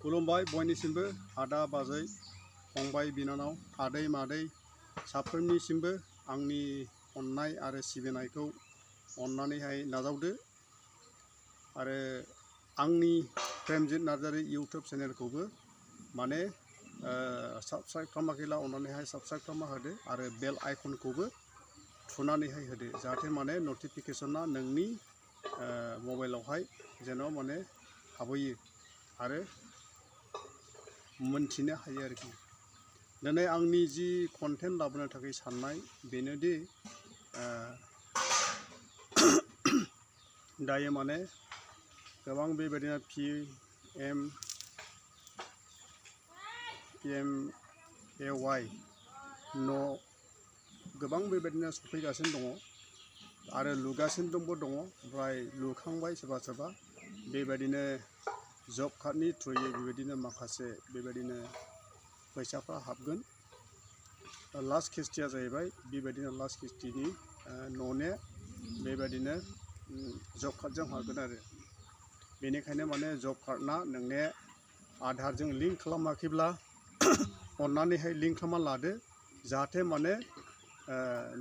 खुलुमबाय बयनिसिमबो आदा बाजै फंबाय बिनानाव आदै मादै साफ्रोमनिसिमबो आंनि अननाय आरो सिबिनायखौ अननानैहाय नाजावदो आरो आंनि प्रेमजित नार्जारि इउटुब चेनेलखौबो माने साबस्क्राइब खालामाखैला अननानैहाय साबस्क्राइब खालामना होदो आरो बेल आइकनखौबो थुनानैहाय होदो जाहाथे माने नटिफिकेशना नोंनि मबाइलावहाय जेन माने हाबहैयो आरो मोनथिनो हायो आरोखि। दिनै आंनि जि कन्टेन्ट लाबोनो थाखाय साननाय बेनोदि दायो माने गोबां बेबायदिनो PMAY न' गोबां बेबायदिनो सफैगासिनो दङ आरो लुगासिनो दङ ओमफ्राय लुखांबाय सोरबा सोरबा बेबायदिनो जब कार्डनि थ्रुयै बेबायदिनो माखासे बेबायदिनो फैसाफ्रा हाबगोन। लास्ट किस्तिया जाहैबाय बेबायदिनो लास्ट किस्तिनि न'ने बेबायदिनो जब कार्डजों हाबगोन आरो बेनिखायनो माने जब कार्डना नोंने आधारजों लिंक खालामाखैब्ला अननानैहाय लिंक खालामना लादो जाहाथे माने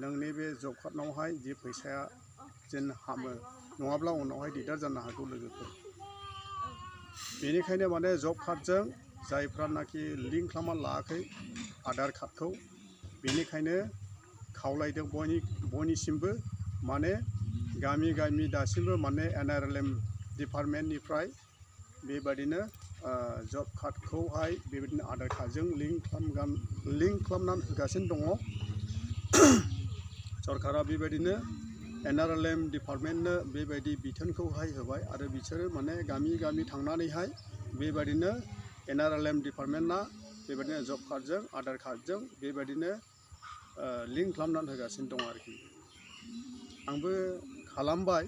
नोंनि बे जब कार्डनावहाय जि फैसाया जेन हाबो नङाब्ला उनावहाय दिगदार जानो हागौ लोगोफोर। बेनिखायनो माने जब कार्डजों जायफ्रानाखि लिंक खालामना लायाखै आधार कार्डखौ बेनिखायनो खावलायदों बयनिसिमबो माने गामि गामि दासिमबो माने NRLM डिपार्टमेन्टनिफ्राय बेबायदिनो जब कार्डखौहाय बेबायदिनो आधार कार्डजों लिंक खालामनानै होगासिनो दङ। सरकारा बेबायदिनो NRLM डिपार्टमेन्टनो बेबायदि बिथोनखौहाय होबाय आरो बिसोरो माने गामि गामि थांनानैहाय बेबायदिनो NRLM डिपार्टमेन्टआ बेबायदिनो जब कार्डजों आधार कार्डजों बेबायदिनो लिंक खालामनानै होगासिनो दं आरोखि। आंबो खालामबाय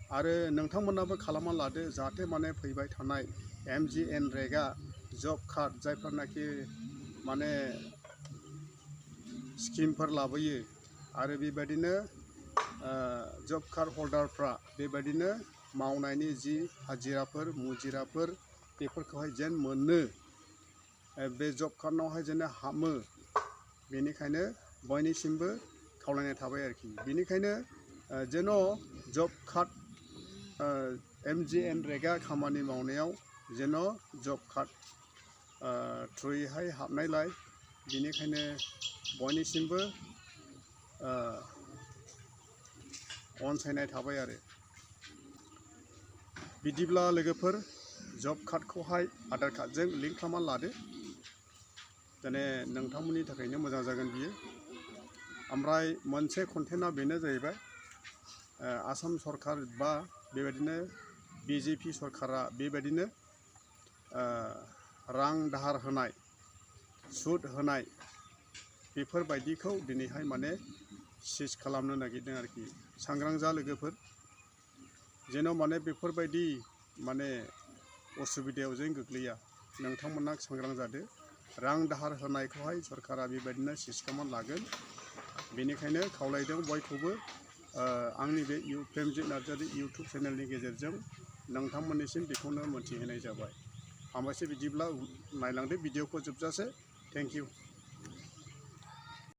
आरो नोंथांमोनाबो खालामना लादो जाहाथे माने फैबाय थानाय MGNरेगा जब कार्ड जायफोरनाखि माने स्किमफोर लाबोयो आरो बेबायदिनो जब कार्ड हल्डारफ्रा बेबायदिनो मावनायनि जि हाजिराफोर मुजिराफोर बेफोरखौहाय जेन मोनो बे जब कार्डनावहाय जेन हाबो बेनिखायनो बयनिसिमबो खावलायनाय थाबाय आरोखि। बेनिखायनो जेन जब कार्ड MGNरेगा खामानि मावनायाव जेन जब कार्ड थ्रुयैहाय हाबनायलाय बेनिखायनो बयनिसिमबो अनसायनाय थाबाय आरो बिदिब्ला लोगोफोर जब कार्डखौहाय आधार कार्डजों लिंक खालामना लादो जाने नोंथांमोननि थाखायनो मोजां जागोन बियो। ओमफ्राय मोनसे कन्टेन्टआ बेनो जाहैबाय आसाम सरकार बा बेबायदिनो BJP सरकारा बेबायदिनो रां दाहार होनाय सुद होनाय बेफोरबायदिखौ दिनैहाय माने सिज खालामनो नागिरदों आरोखि। सांग्रां जा लोगोफोर जेन माने बेफोरबायदि माने असुबिदायाव जों गोग्लैया नोंथांमोना सांग्रां जादो। रां दाहार होनायखौहाय सरकारा बेबायदिनो सिज खालामना लागोन बेनिखायनो खावलायदों बयखौबो आंनि बे प्रेमजित नार्जारि इउटुब चेनेलनि गेजेरजों नोंथांमोननिसिम बेखौनो मोनथिहोनाय जाबाय। हामबायसै बिदिब्ला नायलांदो भिडिअखौ जोबजासे। Thank you.